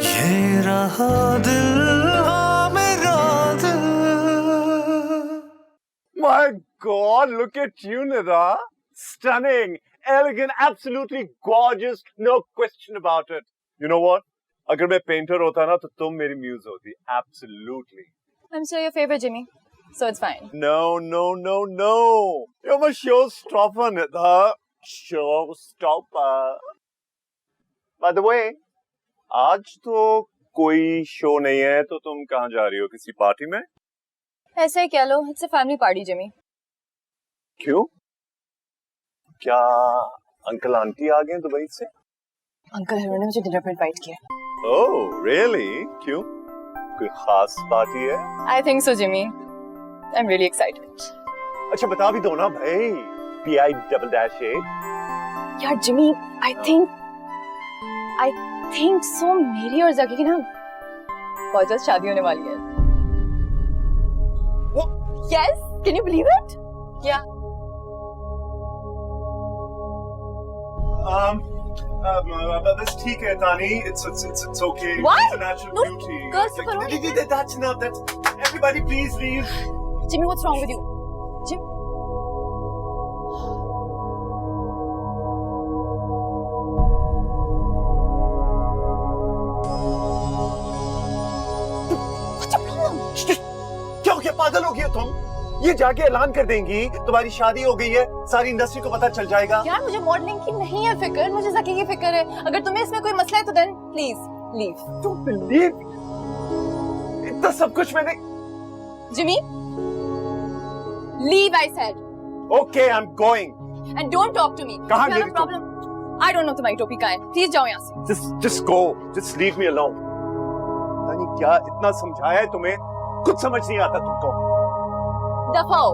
ये रहा दिल, हाँ मेरा दिल। My God, look at you, Nida. Stunning, elegant, absolutely gorgeous, no question about it. You know what? अगर मैं पेंटर होता ना तो तुम मेरी म्यूज होती. Absolutely. I'm still your favorite, Jimmy. So it's fine. No. You're my showstopper, Nida. Showstopper. By the way, आज तो कोई शो नहीं है, तो तुम कहाँ जा रही हो? किसी पार्टी में? ऐसे ही कह लो, it's a family party, Jimmy. क्यों? क्या अंकल आंटी आ गए दुबई से? अंकल हेरो ने मुझे डिनर पर इनवाइट किया. Oh, really? क्यों? कोई खास पार्टी है? I think so, Jimmy. I'm really excited. अच्छा बता भी दो ना भाई. PI-8. यार Jimmy, I think so मेरी और जकी की ना बहुत जल्द शादी होने वाली है. What? Yes, can you believe it? Yeah. बस ठीक है तानी. It's okay. Why? It's a natural No, beauty. girls तो करो. That's enough. Everybody, please leave. Jimmy, what's wrong with you? Jim. What's your problem? क्या हो गया? पागल हो गया तुम? ये जाके ऐलान कर देंगी तुम्हारी शादी हो गई है, सारी इंडस्ट्री को पता चल जाएगा. यार मुझे मॉडलिंग की नहीं है फिक्र, मुझे जकी की फिक्र है. अगर तुम्हें इसमें कोई मसला है तो then please leave. Don't believe. इतना सब कुछ मैंने. Jimmy, leave, I said. Okay, I'm going. And don't talk to me. कहाँ If you have गई a problem, I don't know तुम्हारी टोपी कहाँ है. Please जाओ यहाँ से. Just go. Just leave me alone. तानी क्या इतना समझाया है तुम्हें? कुछ समझ नहीं आता तुमको. दफा हो.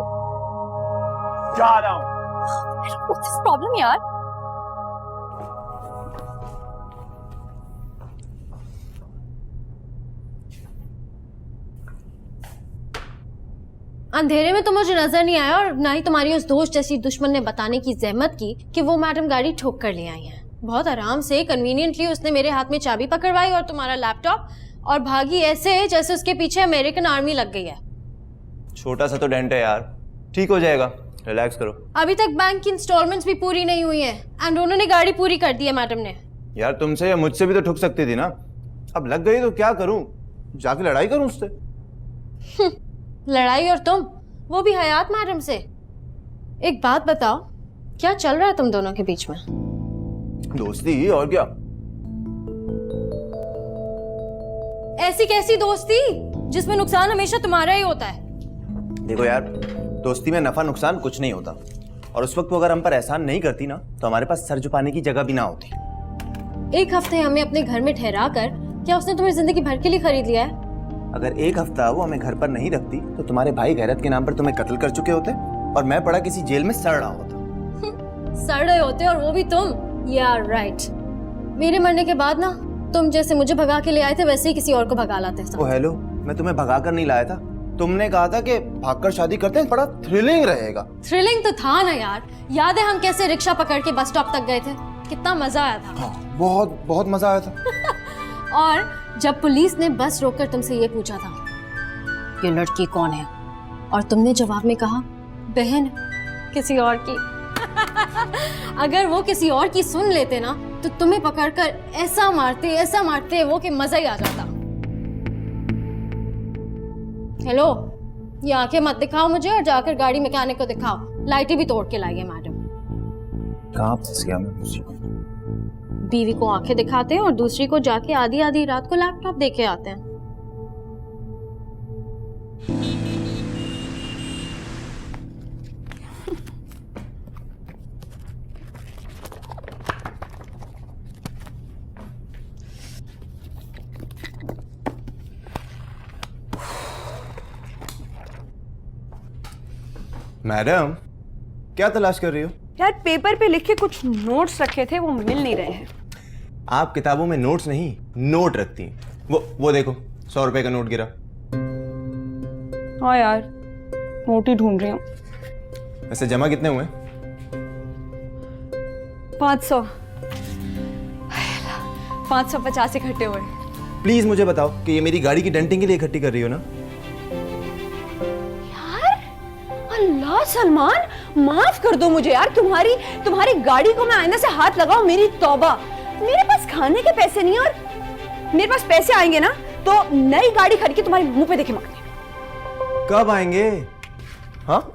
जा रहा हूँ. What's this problem यार? अंधेरे में तो मुझे नजर नहीं आया और ना ही तुम्हारी उस दोस्त जैसी दुश्मन ने बताने की जहमत की कि वो मैडम गाड़ी ठोक कर ले आई हैं. बहुत आराम से कन्वीनियंटली उसने मेरे हाथ में चाबी पकड़वाई और तुम्हारा लैपटॉप, और भागी ऐसे जैसे उसके पीछे अमेरिकन आर्मी लग गई है. छोटा सा तो डेंट है यार, ठीक हो जाएगा, रिलैक्स करो. अभी तक बैंक की इंस्टॉलमेंट्स भी पूरी नहीं हुई है एंड उन्होंने गाड़ी पूरी कर दी है मैडम ने. यार तुमसे या मुझसे भी तो ठुक सकती थी ना. अब लग गई तो क्या करूं? जाके लड़ाई करूं उससे? लड़ाई और तुम, वो भी हयात मैडम से. एक बात बताओ, क्या चल रहा है तुम दोनों के बीच में? दोस्ती और क्या. ऐसी कैसी दोस्ती जिसमें नुकसान हमेशा तुम्हारा ही होता है? देखो यार, दोस्ती में नफा नुकसान कुछ नहीं होता, और उस वक्त वो अगर हम पर एहसान नहीं करती ना तो हमारे पास सर झुकाने की जगह भी ना होती. एक हफ्ते हमें अपने घर में ठहरा कर क्या उसने तुम्हें जिंदगी भर के लिए खरीद लिया है? अगर एक हफ्ता वो हमें घर पर नहीं रखती तो तुम्हारे भाई गैरत के नाम पर तुम्हें कत्ल कर चुके होते और मैं पड़ा किसी जेल में सड़ रहा होता. सड़ रहे होते और वो भी तुम. यार राइट. मेरे मरने के बाद ना तुम जैसे मुझे भगा के ले आए थे वैसे ही किसी और को भगा लाते. ओ हेलो, मैं तुम्हें भगा कर नहीं लाया था. तुमने कहा था कि भागकर शादी करते हैं, बड़ा थ्रिलिंग रहेगा. थ्रिलिंग तो था ना यार. याद है हम कैसे रिक्शा पकड़ के बस स्टॉप तक गए थे? कितना मजा आया था. हाँ, बहुत बहुत मजा आया था. और जब पुलिस ने बस रोककर तुमसे ये पूछा था ये लड़की कौन है, और तुमने जवाब में कहा बहन किसी और की. अगर वो किसी और की सुन लेते ना तो तुम्हें पकड़कर ऐसा मारते वो कि मजा ही आ जाता. हेलो, ये आंखें मत दिखाओ मुझे और जाकर गाड़ी मैकेनिक को दिखाओ. लाइटें भी तोड़ के लाई है मैडम. कहाँ फंस गया मैं? बीवी को आंखें दिखाते हैं और दूसरी को जाके आधी आधी रात को लैपटॉप देके आते हैं. मैडम, क्या तलाश कर रही हो? यार पेपर पे लिखे कुछ नोट्स रखे थे, वो मिल नहीं रहे हैं. आप किताबों में नोट्स नहीं, नोट रखती हैं. वो देखो, 100 रुपए का नोट गिरा. हाँ यार, नोट ही ढूंढ रही हूँ. वैसे जमा कितने हुए? 500. 550 इकट्ठे हुए. प्लीज मुझे बताओ कि ये मेरी गाड़ी की डेंटिंग के लिए इकट्ठी कर रही हो ना? अल्लाह सलमान, माफ कर दो मुझे यार। तुम्हारी गाड़ी को मैं आईने से हाथ लगाऊं, मेरी तौबा। मेरे पास खाने के पैसे नहीं है, और मेरे पास पैसे आएंगे ना तो नई गाड़ी खरीद के तुम्हारे मुंह पे देखे मारने। कब आएंगे? हाँ,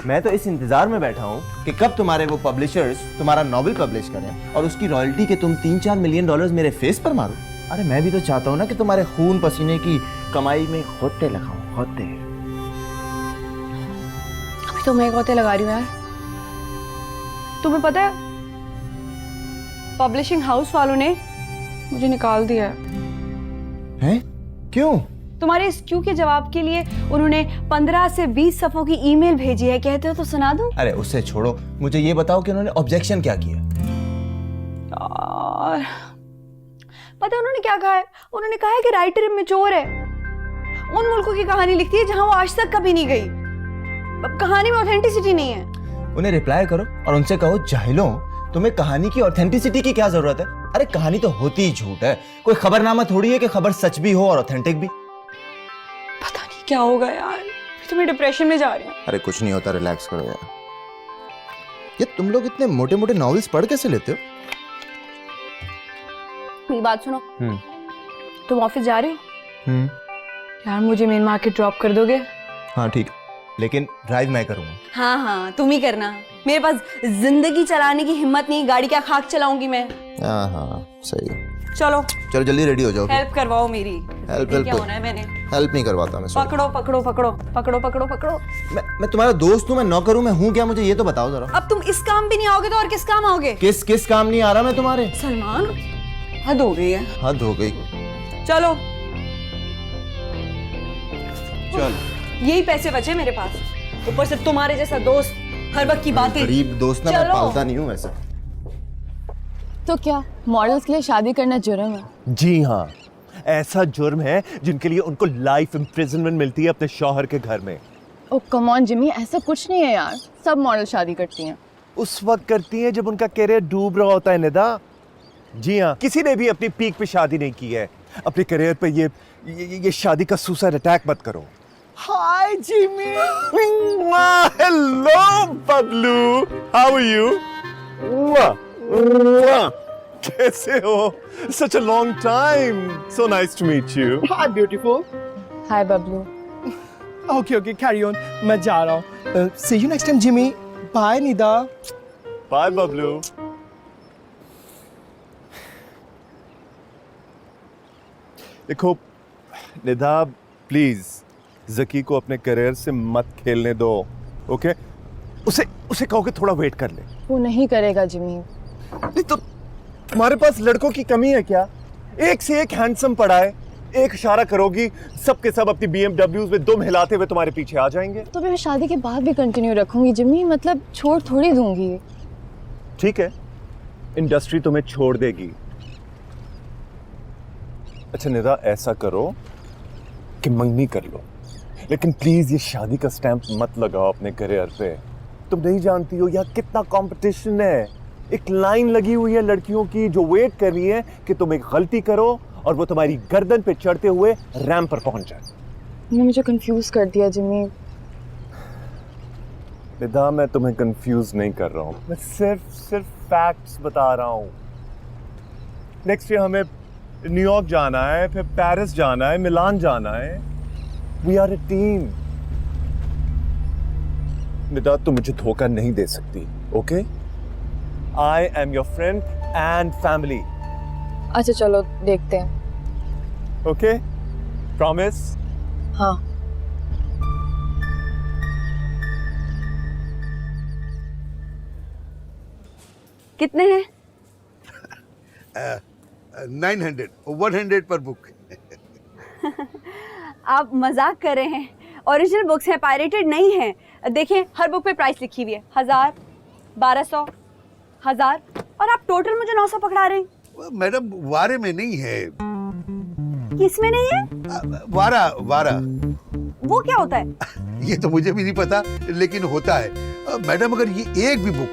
मैं तो इस इंतजार में बैठा हूँ कि कब तुम्हारे वो पब्लिशर्स तुम्हारा नॉवेल पब्लिश करें और उसकी रॉयल्टी के तुम 3-4 मिलियन डॉलर्स मेरे फेस पर मारो। अरे मैं भी तो चाहता हूँ ना कि तुम्हारे खून पसीने की कमाई में होते लगाऊं, होते। अभी तो मैं गोते लगा रही हूँ यार। तुम्हें पता है, पब्लिशिंग हाउस वालों ने मुझे निकाल दिया है। क्यों? तुम्हारे इस क्यों के जवाब के लिए उन्होंने 15 से 20 सफ़ों की ईमेल भेजी है। कहते हो तो सुना दूं? अरे उससे छोड़ो, मुझे ये बताओ कि उन्होंने ऑब्जेक्शन क्या किया? और पता है उन्होंने क्या कहा है? उन्होंने कहा है कि राइटर इमेच्योर है, उन मुल्कों की कहानी लिखती है जहां वो आज तक कभी नहीं गई, अब कहानी में ऑथेंटिसिटी नहीं है। उन्हें रिप्लाई करो और उनसे कहो, जाहिलों, तुम्हें कहानी की ऑथेंटिसिटी की क्या जरूरत है? अरे कहानी तो होती ही झूठ है, कोई खबरनामा थोड़ी है कि खबर सच भी हो और ऑथेंटिक भी। पता नहीं क्या होगा यार, तो मैं डिप्रेशन में जा रही हूँ। अरे कुछ नहीं होता, रिलैक्स करो यार। ये तुम लोग इतने मोटे मोटे नॉवेल्स पढ़ कैसे लेते हो? मेरी बात सुनो, तुम ऑफिस जा रहे हो? यार मुझे मेन मार्केट ड्रॉप कर दोगे? हाँ ठीक, लेकिन ड्राइव मैं करूंगा। हाँ हाँ तुम ही करना, मेरे पास जिंदगी चलाने की हिम्मत नहीं, गाड़ी क्या खाक चलाऊंगी मैं। हाँ हाँ सही है। चलो चलो जल्दी रेडी हो जाओ। हेल्प करवाओ मेरी। हेल्प क्या होना है? मैंने हेल्प नहीं करवाता मैं। पकड़ो पकड़ो पकड़ो पकड़ो पकड़ो पकड़ो। मैं तुम्हारा दोस्त हूँ, मैं नौकर हूँ, मैं हूँ क्या? मुझे ये तो बताओ जरा। अब तुम इस काम भी नहीं आओगे तो और किस काम आओगे? किस काम नहीं आ रहा मैं तुम्हारे? सलमान, हद हो गई है। हद हो गई। चलो चल, यही पैसे बचे मेरे पास, ऊपर से तुम्हारे जैसा दोस्त हर वक्त की बातें। गरीब दोस्त ना, मैं चलो। पालता नहीं हूँ वैसे। तो क्या मॉडल्स के लिए शादी करना जुर्म है? जी हाँ, ऐसा जुर्म है जिनके लिए उनको लाइफ इम्प्रिजनमेंट मिलती है अपने शौहर के घर में। ओ कम ऑन जिमी, ऐसा कुछ नहीं है यार, सब मॉडल शादी करती हैं। उस वक्त करती हैं जब उनका करियर डूब रहा होता है निदा। जी हाँ, किसी ने भी अपनी पीक पे शादी नहीं की है। अपने करियर पे ये शादी का सुसाइड अटैक मत करो। Hi Jimmy. Hello Bablu, how are you? कैसे हो? Such a long time. So nice to meet you. Hi, beautiful. Hi Bablu. Okay, carry on. मैं जा रहा हूँ. See you next time, Jimmy. Bye, Nida. Bye Bablu. देखो Nida, please जकी को अपने करियर से मत खेलने दो, ओके? उसे कहो कि थोड़ा वेट कर ले। वो नहीं करेगा जिमी। नहीं तो तुम्हारे पास लड़कों की कमी है क्या? एक से एक हैंडसम पड़ा है, एक इशारा करोगी सबके सब अपनी BMWs में दुम हिलाते हुए तुम्हारे पीछे आ जाएंगे। तो मैं शादी के बाद भी कंटिन्यू रखूंगी जिमी, मतलब छोड़ थोड़ी दूंगी। ठीक है, इंडस्ट्री तुम्हें छोड़ देगी। अच्छा निदा, ऐसा करो कि मंगनी कर लो, लेकिन प्लीज ये शादी का स्टैंप मत लगाओ अपने करियर पे। तुम नहीं जानती हो यहाँ कितना कंपटीशन है। एक लाइन लगी हुई है लड़कियों की जो वेट कर रही है कि तुम एक गलती करो और वो तुम्हारी गर्दन पे चढ़ते हुए रैंप पर पहुंच जाए। तुमने मुझे कंफ्यूज कर दिया जिमी। निदा, मैं तुम्हें कंफ्यूज नहीं कर रहा हूँ, मैं सिर्फ फैक्ट्स बता रहा हूँ। नेक्स्ट ईयर हमें न्यूयॉर्क जाना है, फिर पेरिस जाना है, मिलान जाना है। We are a team. Nida, तुम मुझे धोखा नहीं दे सकती, okay? I am your friend and family. अच्छा चलो देखते हैं। Okay, promise? हाँ। कितने हैं? 900, 100 पर बुक। आप मजाक कर रहे हैं? ओरिजिनल बुक्स हैं, पायरेटेड नहीं है। देखें हर बुक पे प्राइस लिखी हुई है, 1000, 1200, 1000, और आप टोटल मुझे 900 पकड़ा रहे हैं। मैडम वारे में नहीं है। किसमें नहीं है? वारा वो क्या होता है? ये तो मुझे भी नहीं पता, लेकिन होता है। मैडम अगर ये एक भी बुक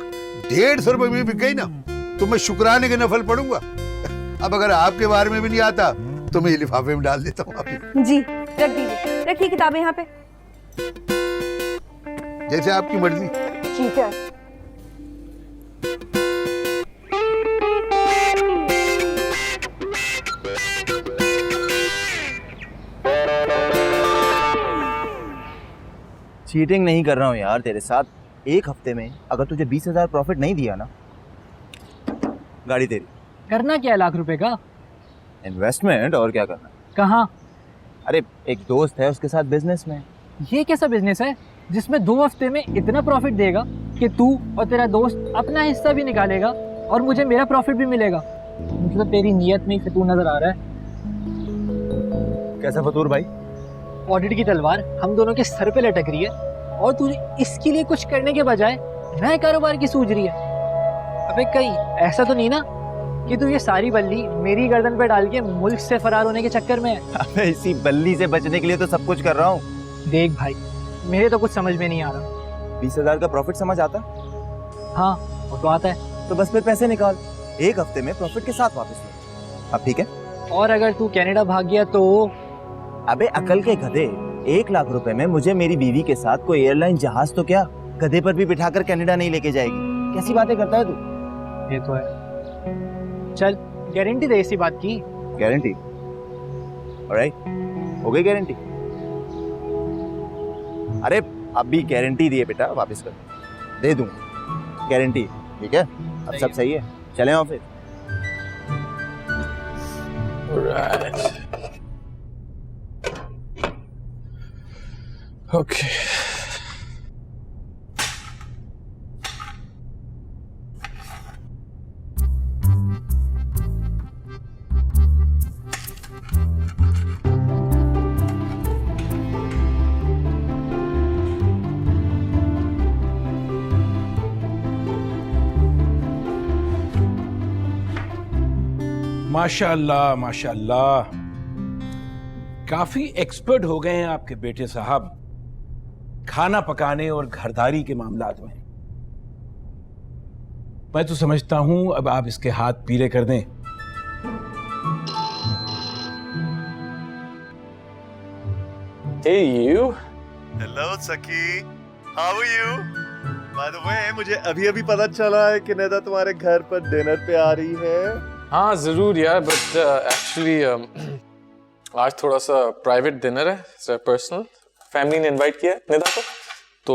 150 रुपए में बिक गई ना तो मैं शुक्राने के नफल पढ़ूंगा। अब अगर आपके बारे में भी नहीं आता तो मैं ये लिफाफे में डाल देता हूँ अभी। जी रख दीजिए, रखिए किताबें यहाँ पे। जैसे आपकी मर्जी। ठीक है। चीटिंग नहीं कर रहा हूँ यार तेरे साथ। एक हफ्ते में अगर तुझे 20,000 प्रॉफिट नहीं दिया ना, गाड़ी तेरी। करना क्या है लाख रुपए का? इन्वेस्टमेंट, और क्या करना। कहाँ? अरे एक दोस्त है, उसके साथ बिजनेस में। ये कैसा बिजनेस है जिसमें 2 हफ्ते में इतना प्रॉफिट देगा कि तू और तेरा दोस्त अपना हिस्सा भी निकालेगा और मुझे मेरा प्रॉफिट भी मिलेगा? मतलब तेरी नीयत में ही फितूर नजर आ रहा है। कैसा फतूर भाई? ऑडिट की तलवार हम दोनों के सर पे लटक रही है और तू इसके लिए कुछ करने के बजाय नए कारोबार की सूझ रही है। अबे कहीं ऐसा तो नहीं ना कि तू ये सारी बल्ली मेरी गर्दन पे डाल के मुल्क से फरार होने के चक्कर में है? अबे इसी बल्ली से बचने के लिए तो सब कुछ कर रहा हूँ। देख भाई, मेरे तो कुछ समझ में नहीं आ रहा। 20,000 का प्रॉफिट समझ आता? हाँ वो तो आता है। तो बस फिर पैसे निकाल, एक हफ्ते में प्रॉफिट के साथ वापस ले। अब ठीक है? और अगर तू कनाडा भाग गया तो? अबे अकल के गधे, 1 लाख रुपए में मुझे मेरी बीवी के साथ कोई एयरलाइन जहाज तो क्या, गधे पर भी बिठाकर कनाडा नहीं लेके जाएगी। कैसी बातें करता है तू? ये तो है। चल गारंटी दे इसी बात की। गारंटी? ऑलराइट, हो गई गारंटी। अरे अभी गारंटी दिए बेटा, वापस कर दे दूंगा, गारंटी। ठीक है, अब सब सही है, चलें ऑफिस। ओके माशाअल्लाह माशाअल्लाह, काफी एक्सपर्ट हो गए हैं आपके बेटे साहब खाना पकाने और घरदारी के मामलात में। मैं तो समझता हूं अब आप इसके हाथ पीले कर दें। Hey you. Hello Sakhi, how are you? By the way, मुझे अभी पता चला है कि नेदा तुम्हारे घर पर डिनर पे आ रही है। हाँ जरूर यार, बट एक्चुअली आज थोड़ा सा प्राइवेट डिनर है, पर्सनल। फैमिली ने इनवाइट किया है निदा को, तो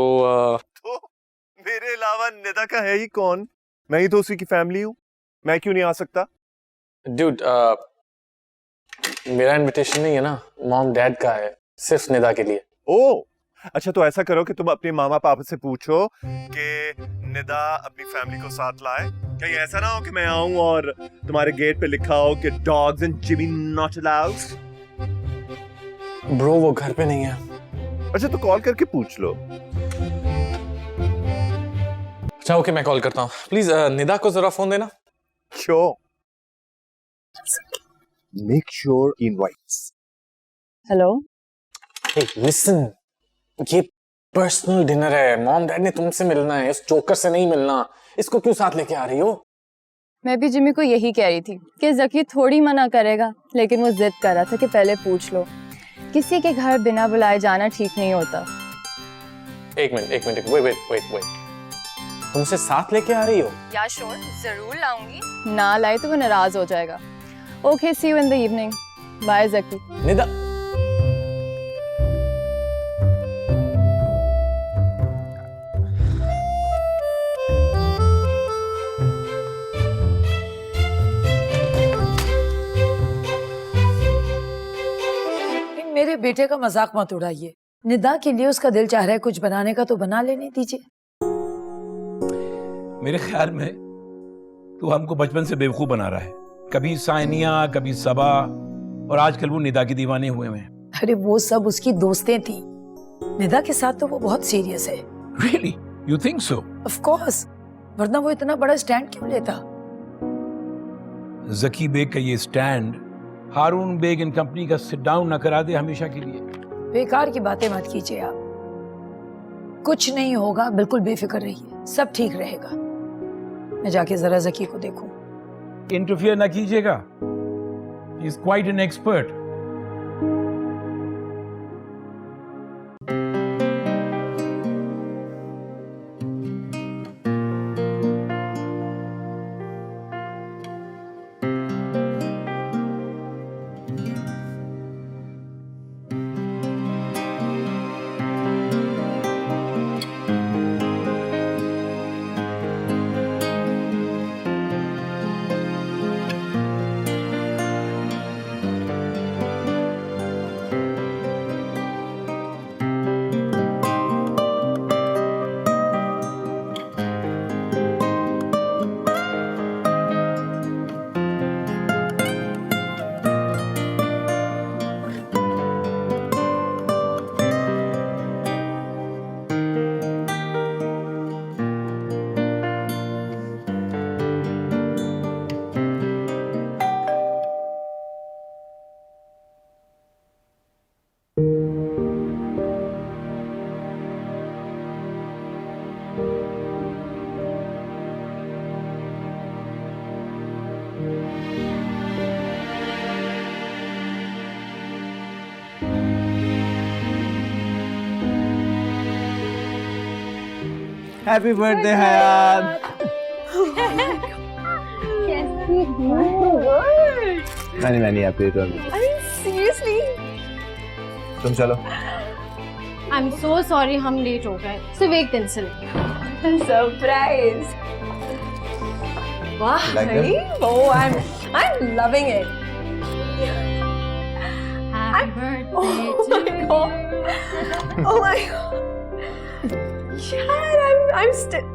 मेरे अलावा निदा का है ही कौन? मैं ही तो उसी की फैमिली हूँ, मैं क्यों नहीं आ सकता? ड्यूड मेरा इनविटेशन नहीं है ना, मॉम डैड का है, सिर्फ निदा के लिए। ओह अच्छा, तो ऐसा करो कि तुम अपने मामा पापा से पूछो कि निदा अपनी फैमिली को साथ लाए। कहीं ऐसा ना हो कि मैं आऊं और तुम्हारे गेट पे लिखा हो कि dogs and Jimmy not allowed. Bro वो घर पे नहीं है। अच्छा तो कॉल करके पूछ लो। अच्छा ओके, मैं कॉल करता हूँ। प्लीज निदा को जरा फोन देना। Sure. Make sure he invites. Hello. Hey listen, ये पर्सनल डिनर है, मॉम डैड ने तुमसे मिलना है, इस जोकर से नहीं मिलना। इसको क्यों साथ लेके आ रही हो? मैं भी जिमी को यही कह रही थी कि जकी थोड़ी मना करेगा, लेकिन वो जिद कर रहा था कि पहले पूछ लो। किसी के घर बिना बुलाए जाना ठीक नहीं होता। एक मिनट, वेट। तुमसे साथ लेके आ रही हो? या श्योर, जरूर लाऊंगी। ना लाए तो वो नाराज हो जाएगा। Okay, see you in the evening. Bye Zaki. Nida मेरे बेटे का मजाक मत उड़ाइए। निदा के लिए उसका दिल चाह रहा है कुछ बनाने का, तो बना लेने दीजिए। मेरे ख्याल में तू हमको बचपन से बेवकूफ बना रहा है। कभी साइनिया, कभी सबा, और आजकल वो निदा की दीवाने हुए हैं। अरे वो सब उसकी दोस्तें थी, निदा के साथ तो वो बहुत सीरियस है। Really? You think so? Of course, वरना वो इतना बड़ा स्टैंड क्यों लेता? जकी बेग का ये स्टैंड हारून बेग इन कंपनी का सिट डाउन न करा दे हमेशा के लिए। बेकार की बातें मत कीजिए आप। कुछ नहीं होगा, बिल्कुल बेफिक्र रहिए, सब ठीक रहेगा। मैं जाके जरा जकी को देखूं। इंटरफियर ना कीजिएगा। He is quite an expert. Happy birthday Hayat. मैंने हैप्पी बर्थडे। सीरियसली तुम चलो। आई एम सो सॉरी, हम लेट हो गए, सिर्फ एक दिन से लेट। सरप्राइज। वाह Like them? भाई, oh I'm loving it. Happy birthday Oh my god. Oh my god. यार I'm still.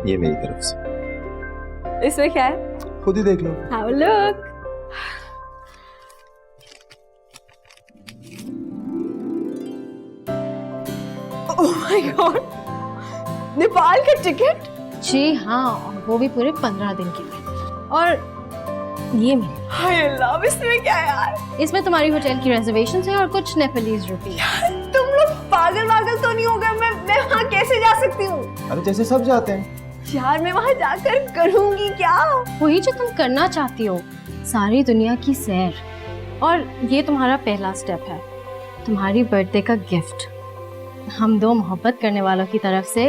ये मेरी तरफ से। इसमें क्या है? खुद ही देख लो। Have a look. Oh my god. Nepal का टिकट? जी हाँ, और वो भी पूरे 15 दिन के लिए। और ये मेरे, हाय अल्लाह, इसमें क्या है यार? इसमें तुम्हारी होटल की रिजर्वेशन है और कुछ नेपालीज रुपी। तुम लोग पागल तो नहीं हो गए? मैं वहाँ कैसे जा सकती हूँ? अरे जैसे सब जाते हैं। यार मैं वहाँ जाकर करूँगी क्या? वही जो तुम करना चाहती हो, सारी दुनिया की सैर। और ये तुम्हारा पहला स्टेप है, तुम्हारी बर्थडे का गिफ्ट हम दो मोहब्बत करने वालों की तरफ से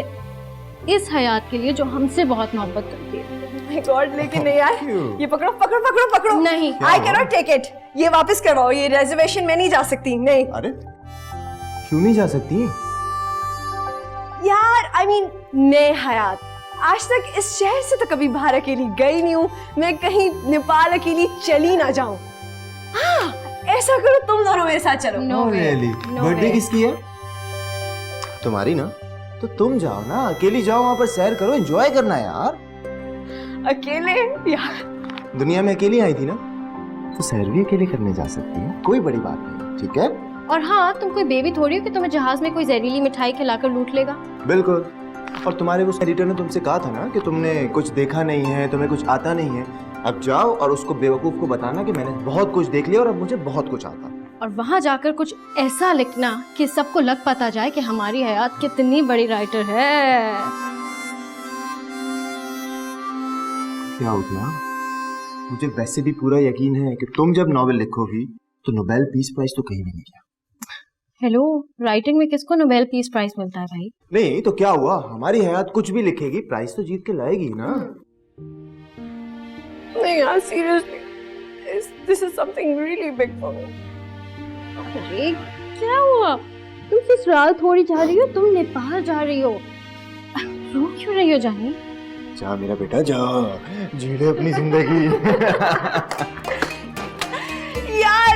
इस हयात के लिए जो हमसे बहुत मोहब्बत करती है। My God, लेकिन नहीं यार, ये पकड़ो। नहीं, I cannot take it. ये वापस करवाओ, ये रिजर्वेशन में नहीं जा सकती, नहीं। अरे क्यों नहीं जा सकती? यार I mean, मैं हयात आज तक इस शहर से तो कभी बाहर अकेली गई नहीं हूँ। मैं कहीं नेपाल अकेली चली ना जाऊँ। हाँ, ऐसा करो, तुम दोनों मेरे साथ चलो। No way. बर्थडे किसकी है? तुम्हारी ना? तो तुम जाओ ना, अकेली जाओ, वहाँ पर सैर करो, एंजॉय करना है यार। अकेले यार? दुनिया में अकेली आई थी ना, तो सैर भी अकेले करने जा सकती है, कोई बड़ी बात नहीं, ठीक है? और हाँ, तुम कोई बेबी थोड़ी हो कि तुम्हें जहाज में कोई जहरीली मिठाई खिलाकर लूट लेगा। बिल्कुल। और तुम्हारे उस एडिटर ने तुमसे कहा था ना कि तुमने कुछ देखा नहीं है, तुम्हें कुछ आता नहीं है। अब जाओ और उसको बेवकूफ को बताना कि मैंने बहुत कुछ देख लिया और अब मुझे बहुत कुछ आता। और वहां जाकर कुछ ऐसा लिखना कि सबको लग पता जाए कि हमारी हयात कितनी बड़ी राइटर है। क्या हो गया? मुझे वैसे भी पूरा यकीन है कि तुम जब नॉवेल लिखोगी तो नोबेल पीस प्राइज तो कहीं भी नहीं गया। हेलो, राइटिंग में किसको नोबेल पीस प्राइज मिलता है भाई? नहीं तो क्या हुआ, हमारी हयात कुछ भी लिखेगी प्राइज तो जीत के लाएगी ना। नहीं यार, seriously, this is something really big for me. अरे क्या हुआ? तुम ससुराल थोड़ी जा रही हो, तुम नेपाल जा रही हो। रो क्यों रही हो जानी? जा मेरा बेटा जा, जी ले अपनी जिंदगी। यार,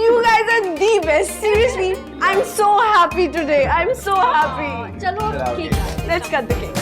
you guys are the best. Seriously, I'm so happy today. I'm so happy. चलो ठीक है, Let's cut the cake.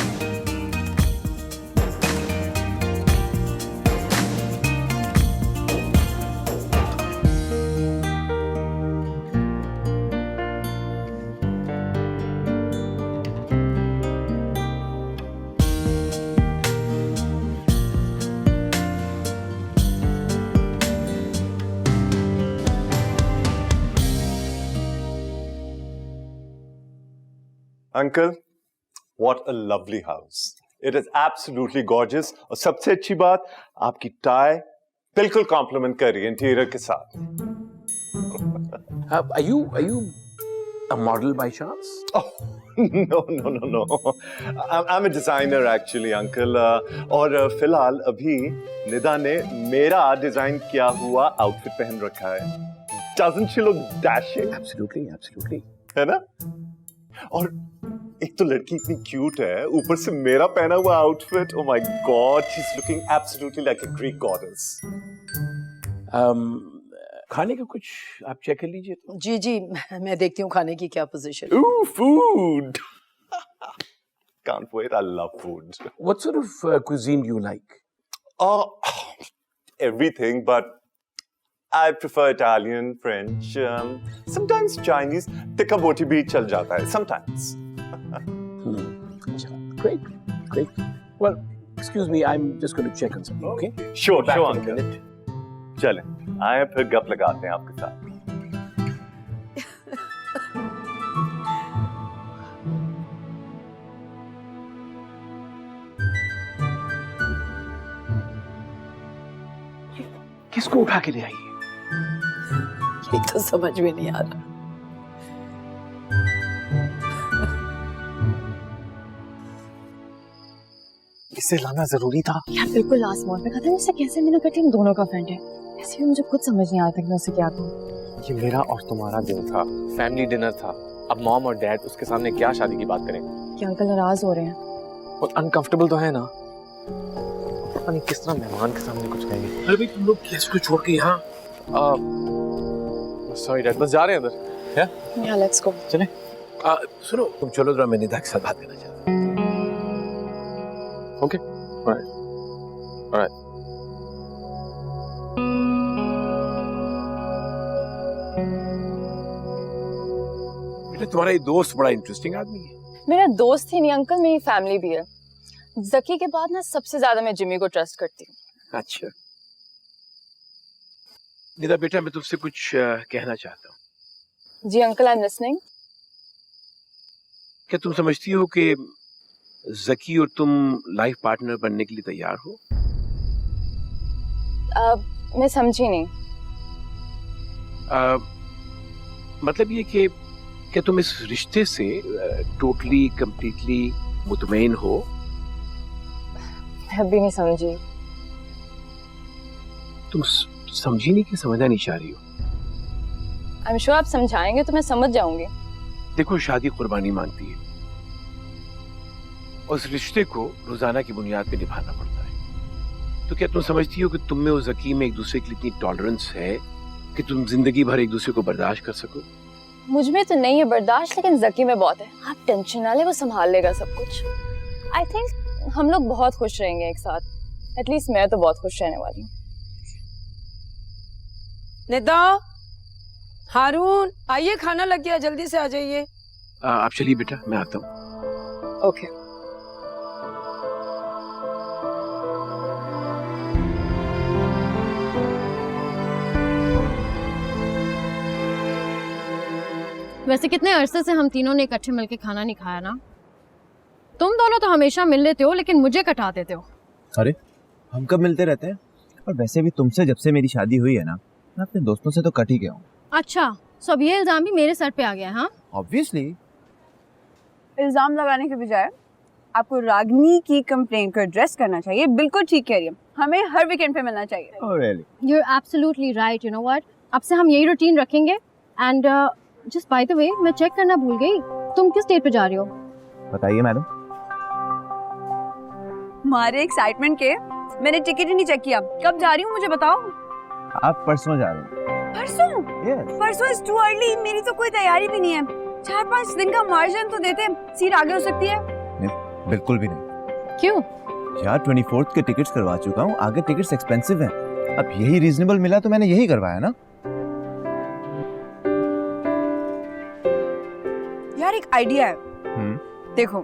Uncle, what a lovely house. It is absolutely gorgeous. और सबसे अच्छी बात, आपकी टाई बिल्कुल कॉम्प्लीमेंट कर रही है इंटीरियर के साथ। Are you a model by chance? Oh, no. I'm a designer actually, uncle. और फिलहाल अभी निदा ने मेरा डिजाइन किया हुआ आउटफिट पहन रखा है। Doesn't she look dashing? Absolutely. है ना? और एक तो लड़की इतनी क्यूट है, ऊपर से मेरा पहना हुआ outfit, oh my God, she's looking absolutely like a Greek goddess. खाने का कुछ आप चेक कर लीजिए तो। जी मैं देखती हूँ खाने की क्या position. Ooh, food! Can't wait, I love food. What sort of cuisine do you like? Everything, but I prefer Italian, French, sometimes Chinese. Tikka boti bhi chal jata hai, sometimes. Great. Well, excuse me, I'm just going to check on something, okay? Sure, Back in a uncle. minute. चलें, आए फिर गप लगाते हैं आपके साथ। किसको उठा के ले आई है? ये तो समझ में नहीं आ रहा। इसे लाना जरूरी था। यार बिल्कुल लास्ट मोड पे खत्म। मुझसे कैसे मिला करती हम दोनों का फ्रेंड है। ऐसे भी मुझे खुद समझ नहीं आता कि मैं उससे क्या कहूँ। ये मेरा और तुम्हारा दिन था, फैमिली डिनर था। अब मॉम और डैड उसके सामने क्या शादी की बात करें? कि अंकल नाराज हो रहे हैं। और अनकंफर्टेबल तो है ना? पता नहीं किस तरह मेहमान के सामने कुछ कहेंगे। अरे भाई तुम लोग इसको छोड़ के यहाँ? सॉरी डैड, बस जा रहे हैं अंदर। या लेट्स गो। चलें? सुनो तुम चलो जरा, मैं निदा के साथ बात करना चाहता हूँ। Okay. All right. बेटा तुम्हारा ये दोस्त बड़ा इंटरेस्टिंग आदमी है। मेरा दोस्त ही नहीं अंकल, मेरी फैमिली भी है। जकी के बाद ना सबसे ज्यादा मैं जिमी को ट्रस्ट करती हूँ। अच्छा निदा बेटा, मैं तुमसे कुछ कहना चाहता हूँ। जी अंकल, आई एम लिसनिंग। क्या तुम समझती हो कि जकी और तुम लाइफ पार्टनर बनने के लिए तैयार हो? मैं समझी नहीं। मतलब ये कि क्या तुम इस रिश्ते से टोटली कंप्लीटली मुतमईन हो? मैं भी नहीं समझी। तुम समझी नहीं कि समझना नहीं चाह रही हो? आई एम श्योर आप समझाएंगे तो मैं समझ जाऊंगी। देखो शादी कुर्बानी मांगती है, उस रिश्ते को रोजाना की बुनियाद पे निभाना पड़ता है। तो क्या तुम समझती हो कि तुम में और जकी में एक दूसरे के लिए इतनी टॉलरेंस है कि तुम जिंदगी भर एक दूसरे को बर्दाश्त कर सको? मुझ में तो नहीं है बर्दाश्त, लेकिन जकी में बहुत है। आप टेंशन ना ले, वो संभाल लेगा सब कुछ। आई थिंक हम लोग बहुत खुश रहेंगे एक साथ। एटलीस्ट मैं तो बहुत खुश रहने वाली हूँ। निदा, हारून, आइए खाना लग गया, जल्दी से आ जाइए। आप चलिए बेटा, मैं आता हूँ। ओके। वैसे कितने अरसे से हम तीनों ने इकट्ठे मिलके खाना नहीं खाया ना। तुम दोनों तो हमेशा मिल लेते हो, लेकिन मुझे कटा देते हो। अरे हम कब मिलते रहते हैं? और वैसे भी तुमसे जब से मेरी शादी हुई है ना, मैं अपने दोस्तों से तो कट ही गया हूँ। अच्छा, सो अब ये इल्जाम भी मेरे सर पे आ गया है? हाँ ऑब्वियसली। इल्जाम लगाने के बजाय आपको रागनी की कंप्लेंट को एड्रेस करना चाहिए। बिल्कुल ठीक कह रही है, हमें हर वीकेंड पे मिलना चाहिए। Oh really? You are absolutely right. You know what, अब से हम यही रूटीन रखेंगे। And just by the way, मैं चेक करना भूल गई, तुम किस डेट पे जा रही हो? बताइए मैडम। हमारे एक्साइटमेंट के मैंने टिकट ही नहीं चेक किया। कब जा रही हूँ मुझे बताओ। आप परसों जा रहे हैं? परसों? Yes. परसों इज टू अर्ली, मेरी तो कोई तैयारी भी नहीं है। 4-5 दिन का मार्जिन तो देते, सीट आगे हो सकती है। नहीं, बिल्कुल भी नहीं। क्यों? यार 24th के टिकट्स करवा चुका हूँ, आगे टिकट्स एक्सपेंसिव हैं। अब यही रीजनेबल मिला तो मैंने यही करवाया ना। यार एक आइडिया है। देखो,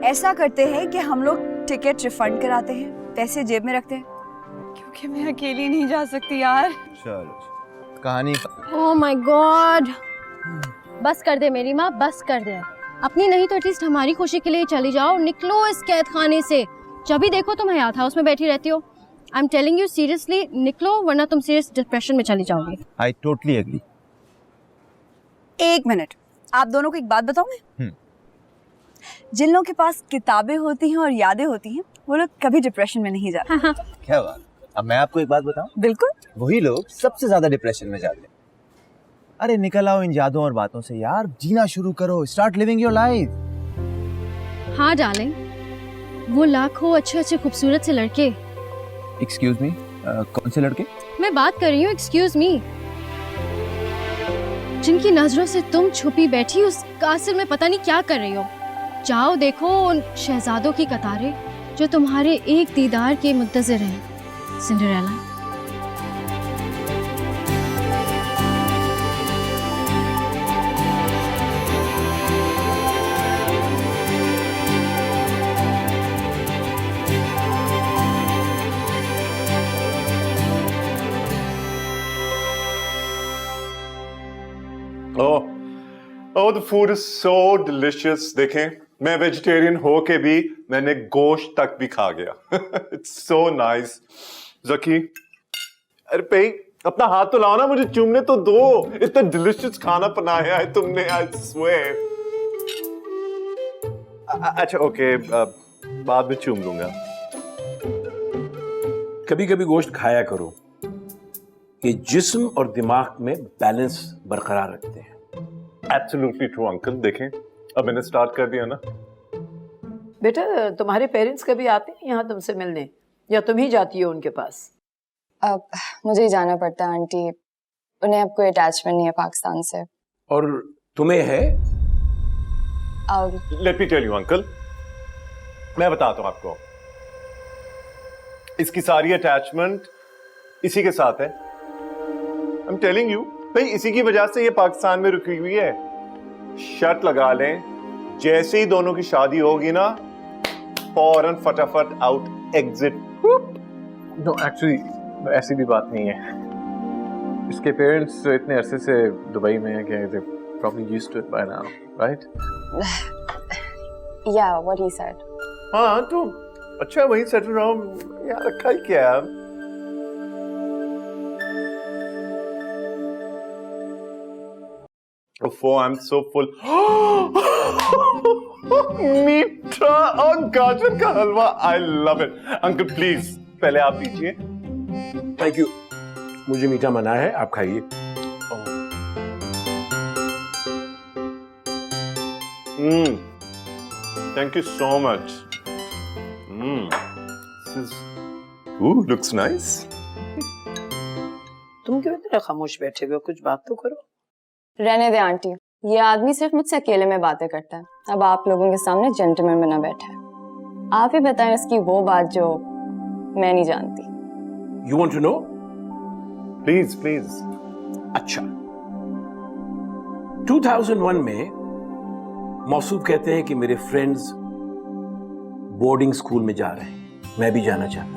ऐसा करते हैं कि हम लोग टिकट रिफंड कराते हैं, पैसे जेब में रखते हैं, क्योंकि मैं अकेली नहीं जा सकती यार। चलो कहानी। ओह माय गॉड, बस कर दे मेरी माँ, बस कर दे। अपनी नहीं तो एटलीस्ट हमारी खुशी के लिए चली जाओ। निकलो इस कैद खाने से। जब भी देखो तुम हयात हाउस में बैठी रहती हो। I am telling you seriously, निकलो वरना तुम सीरियस डिप्रेशन में चली जाओगी। I totally agree. एक मिनट, आप दोनों को एक बात बताऊं मैं? जिन लोगों के पास किताबें होती हैं और यादें होती हैं, वो लोग कभी डिप्रेशन में नहीं जाते। क्या बात। अब मैं आपको एक बात बताऊं, बिल्कुल। वही लोग सबसे ज्यादा डिप्रेशन में जाते हैं। अरे निकल आओ इन यादों और बातों से यार, जीना शुरू करो, स्टार्ट लिविंग योर लाइफ। हाँ डार्लिंग, वो लाखों अच्छे अच्छे खूबसूरत से लड़के। एक्सक्यूज मी, कौन से लड़के? मैं बात कर रही हूँ, एक्सक्यूज मी, जिनकी नजरों से तुम छुपी बैठी उस कासिर में पता नहीं क्या कर रही हो। जाओ देखो उन शहजादों की कतारें जो तुम्हारे एक दीदार के मुंतज़िर हैं। Cinderella. Oh, the food is so delicious. देखें, मैं वेजिटेरियन हो के भी मैंने गोश्त तक भी खा गया। It's so nice. ज़की, अरे भाई अपना हाथ तो लाओ ना, मुझे चूमने तो दो। इतना डिलिशियस खाना बनाया है तुमने, I swear. अच्छा ओके, बाद में चूम लूंगा। कभी कभी गोश्त खाया करो, ये जिस्म और दिमाग में बैलेंस बरकरार रखते हैं। Absolutely true, uncle. देखें, अब मैंने स्टार्ट कर दिया ना। बेटा तुम्हारे पेरेंट्स कभी आते हैं यहाँ तुमसे मिलने, या तुम ही जाती हो उनके पास? अब मुझे ही जाना पड़ता है आंटी, उन्हें अब कोई अटैचमेंट नहीं है पाकिस्तान से। और तुम्हें है? अब let me tell you uncle, मैं बताता हूं आपको, इसकी सारी अटैचमेंट इसी के साथ है। आई एम टेलिंग यू भाई, इसी की वजह से ये पाकिस्तान में रुकी हुई है। शर्त लगा लें, जैसे ही दोनों की शादी होगी ना, फौरन फटाफट आउट एग्जिट। नो एक्चुअली ऐसी भी बात नहीं है। इसके पेरेंट्स इतने अरसे से दुबई में हैं कि they probably used to it by now, right? yeah, what he said. हाँ तो अच्छा, वहीं सेटल रहो यार, रखा ही क्या है। Oh, I'm so full. मीठा और गाजर का हलवा, I love it. Uncle please पहले आप लीजिए। थैंक यू, मुझे मीठा मना है, आप खाइए। Thank you so much. This is, looks nice. तुम क्यों इतना खामोश बैठे हुए हो, कुछ बात तो करो। रहने दे आंटी, ये आदमी सिर्फ मुझसे अकेले में बातें करता है। अब आप लोगों के सामने जेंटलमैन बना बैठा है। आप ही बताएं उसकी वो बात जो मैं नहीं जानती। You want to know? Please, please. अच्छा, 2001 में मौसूफ कहते हैं कि मेरे फ्रेंड्स बोर्डिंग स्कूल में जा रहे हैं, मैं भी जाना चाहता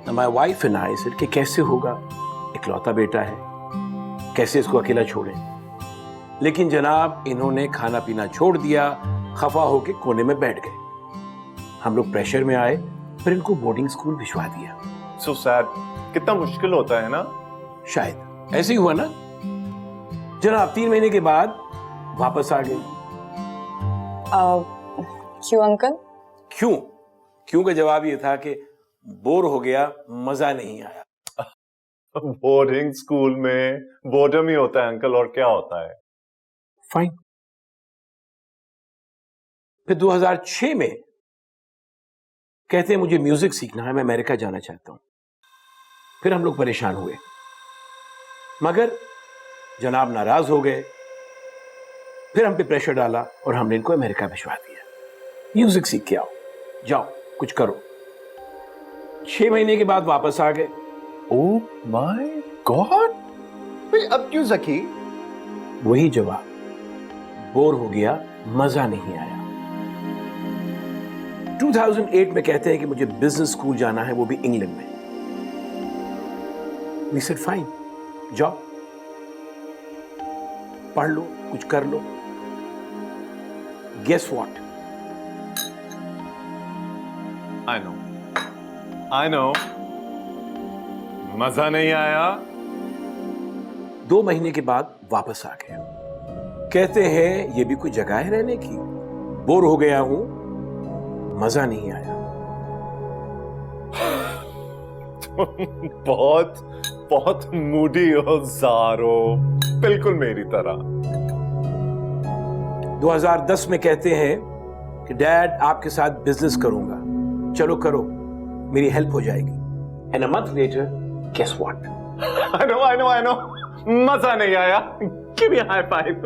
हूं। My wife and I said कि कैसे होगा, इकलौता बेटा है, कैसे इसको अकेला छोड़ें। लेकिन जनाब इन्होंने खाना पीना छोड़ दिया, खफा होके कोने में बैठ गए। हम लोग प्रेशर में आए, फिर इनको बोर्डिंग स्कूल भिजवा दिया। So sad. कितना मुश्किल होता है ना। शायद ऐसे ही हुआ ना। जनाब 3 महीने के बाद वापस आ गई। क्यों अंकल? क्यों का जवाब ये था कि बोर हो गया, मजा नहीं आया। बोर्डिंग स्कूल में बोर्डम ही होता है अंकल, और क्या होता है। फाइन। फिर 2006 में कहते हैं मुझे म्यूजिक सीखना है, मैं अमेरिका जाना चाहता हूं। फिर हम लोग परेशान हुए, मगर जनाब नाराज हो गए। फिर हम पे प्रेशर डाला और हमने इनको अमेरिका भिजवा दिया। म्यूजिक सीख के आओ, जाओ कुछ करो। 6 महीने के बाद वापस आ गए। ओह माय गॉड, अब क्यों ज़की? वही जवाब, बोर हो गया, मजा नहीं आया। 2008 में कहते हैं कि मुझे बिजनेस स्कूल जाना है, वो भी इंग्लैंड में। We said fine, जाओ पढ़ लो, कुछ कर लो। Guess what? I know. I know. मजा नहीं आया? 2 महीने के बाद वापस आ गया। कहते हैं ये भी कोई जगह है रहने की। बोर हो गया हूं, मजा नहीं आया। बहुत बहुत मूडी हो ज़ारो, बिल्कुल मेरी तरह। 2010 में कहते हैं कि डैड आपके साथ बिजनेस करूंगा, चलो करो, मेरी हेल्प हो जाएगी। And a month later, guess what? I know. मजा नहीं आया। Give me a high five.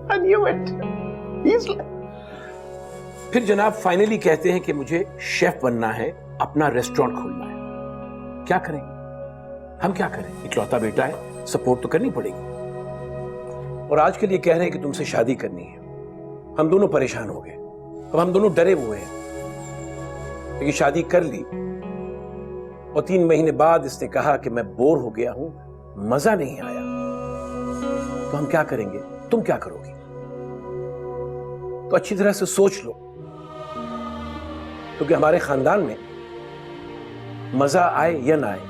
I knew it. He's like... फिर जनाब फाइनली कहते हैं कि मुझे शेफ बनना है, अपना रेस्टोरेंट खोलना है। क्या करेंगे? हम क्या करें? इकलौता बेटा है, सपोर्ट तो करनी पड़ेगी। और आज के लिए कह रहे हैं कि तुमसे शादी करनी है। हम दोनों परेशान हो गए, अब हम दोनों डरे हुए हैं। क्योंकि शादी कर ली और 3 महीने बाद इसने कहा कि मैं बोर हो गया हूं, मजा नहीं आया। तो हम क्या करेंगे? तुम क्या करोगी? तो अच्छी तरह से सोच लो, क्योंकि हमारे खानदान में मजा आए या ना आए,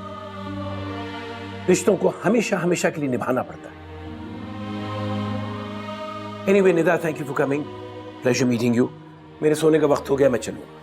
रिश्तों को हमेशा हमेशा के लिए निभाना पड़ता है। Anyway Nida, thank you for coming, pleasure meeting you. मेरे सोने का वक्त हो गया, मैं चलूंगा।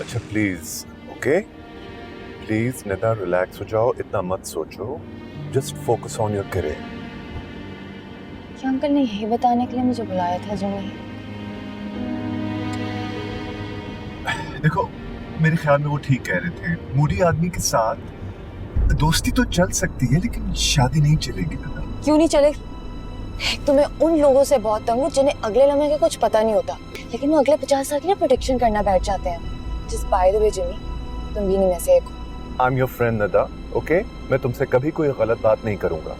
अच्छा please, okay? Please Nida, relax हो जाओ, इतना मत सोचो, just focus on your career. क्या अंकल ने यही बताने के लिए मुझे बुलाया था जिमी? देखो, मेरे ख्याल में वो ठीक कह रहे थे। मूडी आदमी के साथ दोस्ती तो चल सकती है, लेकिन शादी नहीं चलेगी निदा। क्यों नहीं चलेगी? एक तो मैं उन लोगों से बहुत तंग हूँ जिन्हें अगले लम्हे का कुछ पता नहीं होता, लेकिन वो अगले 50 साल की ना प्रोटेक्शन करना बैठ जाते हैं। Just by the way, Jimmy, तुम भी नहीं में से एक हो। I'm your friend Nida, okay? मैं तुमसे कभी कोई गलत बात नहीं करूंगा,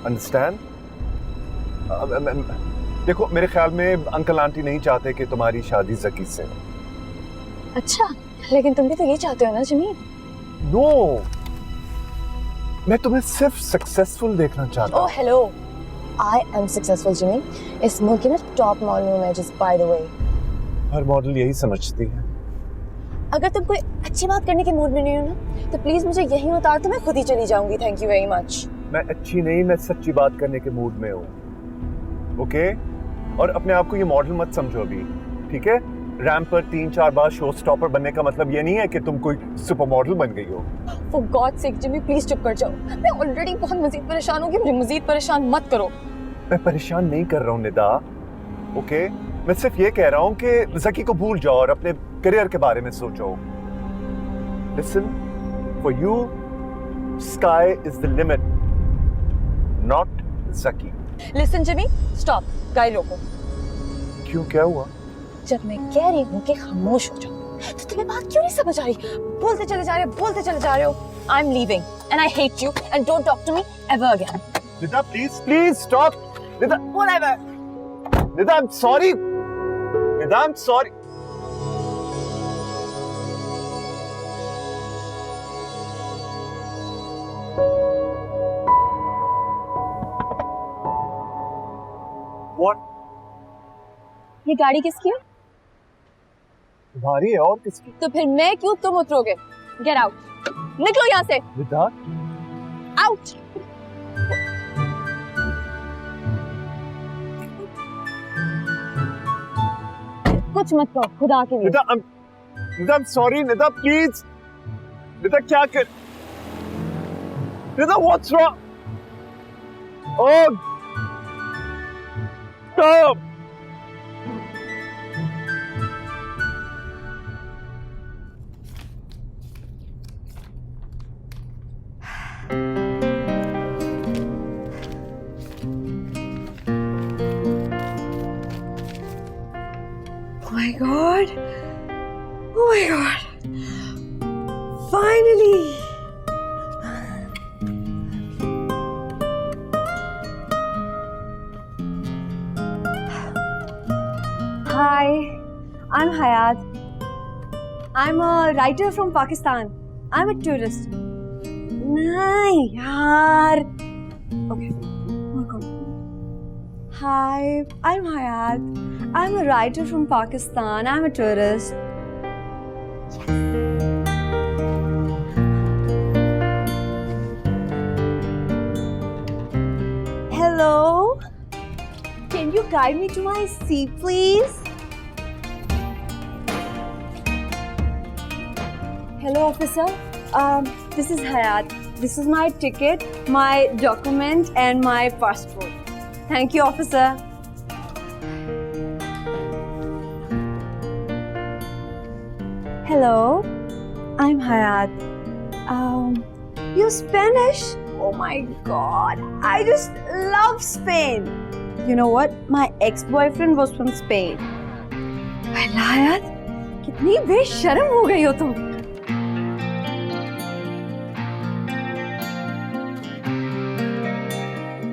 अंडरस्टैंड? देखो, मेरे ख्याल में अंकल आंटी नहीं चाहते कि तुम्हारी शादी जकी से हो। अच्छा, लेकिन तुम भी तो ये चाहते हो ना जिमी? नो, मैं तुम्हें सिर्फ सक्सेसफुल देखना चाहता हूँ। Oh hello, I am successful Jimmy. इस मुल्क की ना टॉप मॉडल हूँ मैं, just by the way. Her model यही समझती है। अगर तुम कोई अच्छी बात करने के मूड में नहीं हो ना, तो प्लीज मुझे यहीं उतार, तो मैं खुद ही चली जाऊंगी। Thank you very much. मैं अच्छी नहीं, मैं सच्ची बात करने के मूड में हूँ, ओके? और अपने आप को ये मॉडल मत समझो अभी, ठीक है? रैंप पर 3-4 बार शो स्टॉपर बनने का मतलब ये नहीं है कि तुम कोई सुपर मॉडल बन गई हो। For God sake Jimmy, please चुप कर जाओ। मैं ऑलरेडी बहुत मजीद परेशान हूँ, मुझे मजीद परेशान मत करो। मैं परेशान नहीं कर रहा हूँ निदा, ओके? मैं सिर्फ ये कह रहा हूँ कि जकी को भूल जाओ और अपने करियर के बारे में सोचो। Listen, for you, sky is the limit, not Zaki. Listen Jimmy, stop, गाड़ी रोको। क्यों, क्या हुआ? जब मैं कह रही हूँ कि खामोश हो जाओ, तो तुम्हें बात क्यों नहीं समझ आ रही? बोलते चले जा रहे हो। I'm leaving and I hate you and don't talk to me ever again. Nida, please stop. Nida, Whatever. Nida, I'm sorry. Nida, I'm sorry. What? ये गाड़ी किसकी है? तुम्हारी है और किसकी? तो फिर मैं क्यों, तुम उतरोगे? Get out. निकलो यहाँ से। निदा, Out. कुछ मत कहो, खुदा के लिए। Nida, I'm sorry. Nida, please. Nida, क्या कर? Nida, what's wrong? Oh, stop. Oh my God. I'm Hayat. I'm a writer from Pakistan. I'm a tourist. नहीं यार. Okay. Hi, I'm Hayat. I'm a writer from Pakistan. I'm a tourist. Hello. Can you guide me to my seat, please? Hello, officer. This is Hayat. This is my ticket, my document, and my passport. Thank you, officer. Hello, I'm Hayat. You Spanish? Oh my God, I just love Spain. You know what? My ex-boyfriend was from Spain. Well, Hayat, कितनी बेशर्म हो गई हो तुम.